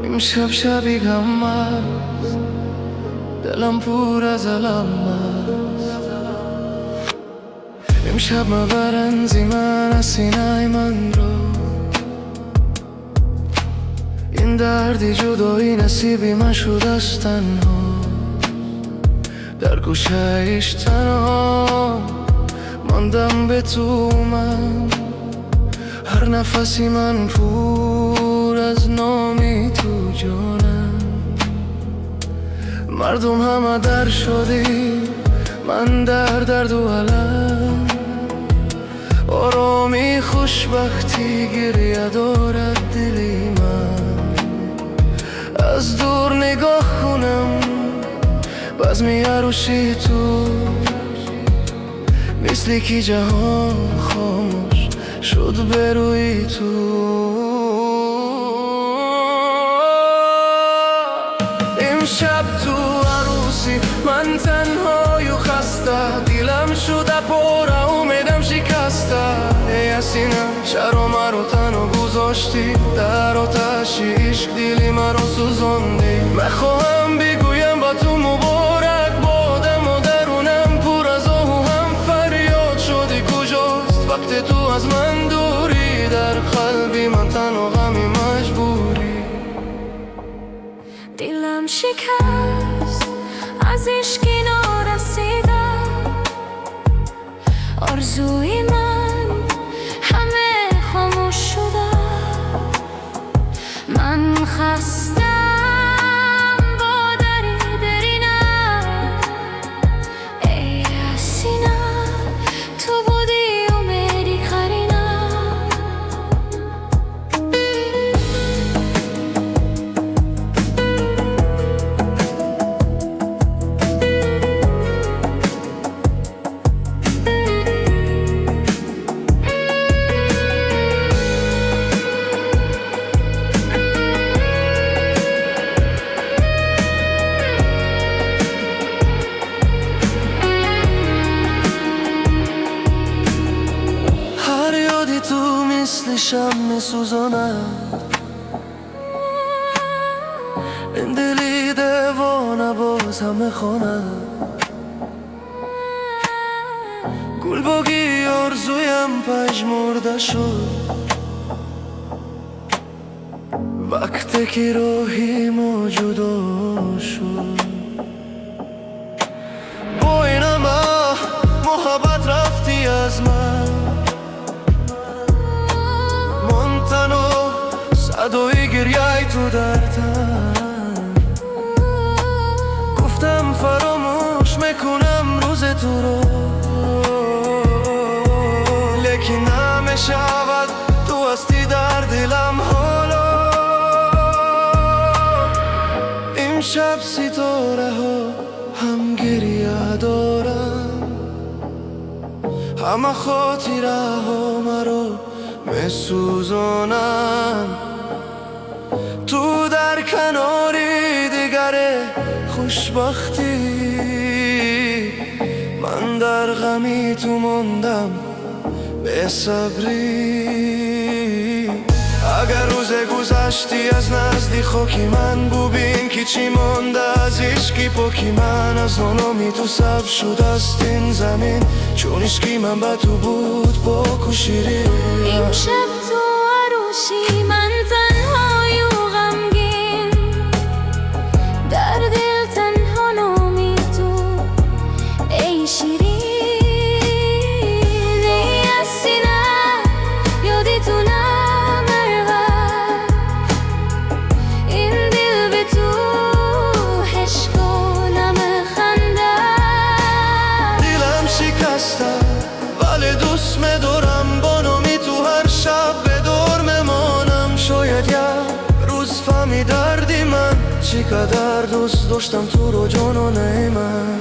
امشب شبی غم است، دلم پر از علم است. امشب مبرن زی من از سینه من رو، این دردی جدایی نصیبی من شد از تنها. در گوشه‌اش تنها ماندم به تو من، هر نفسی من پر از نامی تو جانم. مردم همه در شدی، من در درد و علم. آرامی خوشبختی گریه دارد دلی من. از دور نگاه کنم بزمی عروسی تو، مثلی که جهان خاموش شد به روی تو. امشب تو عروسی من تنهای و خسته، دیلم شده پر امیدم شکسته. ای سینه شرم مرا تنها گذاشتی، در آتش عشق دلی مرا سوزاندی. میخواهم بگویم با تو مبارک بادم و درونم پر از آه و هم فریاد شدی. کجاست وقت تو از من دوری، در قلبی من تنها غمی مجبوری. دلم شکست از عشقی نارسیده، آرزوی من همه خاموش شده. من خستم با دری درینم، ای حسینه تو بودی امیدی قرینم. تو مثل شمع سوزاند، این دلی دیوانه باز همه خواند. گل باگی آرزویم پژمرده شد، وقتی که راهی ما جدا شد. با این همه محبت رفتی از من، صدای گریه تو در تن. گفتم فراموش میکنم روز تو رو، لیکن نمیشود، تو هستی در دلم حالا. امشب ستاره ها هم گریه دارم، همه خاطره ها مرا میسوزانن. تو در کناری دیگر خوشبختی، من در غمی تو ماندم به صبری. اگر روز گذشتی از نزدیک خاکی من، ببین که چی مانده از عشقی پاکی من. از نامی تو سبز شد است این زمین، چون عشقی من به تو بود با کشیری. امشب تو عروسی من تنهای و غمگین، در دل تنها نامی تو ای شیرین. ای از سینه یادی تو نمیرود، این دل به تو عشق و نمیخنده. دلم شکسته ولی دوست می‌دارم، با نامی تو هر شب به دور میمانم. شاید یک روز فهمی دردی من، چقدر دوست داشتم تو رو جانانه من.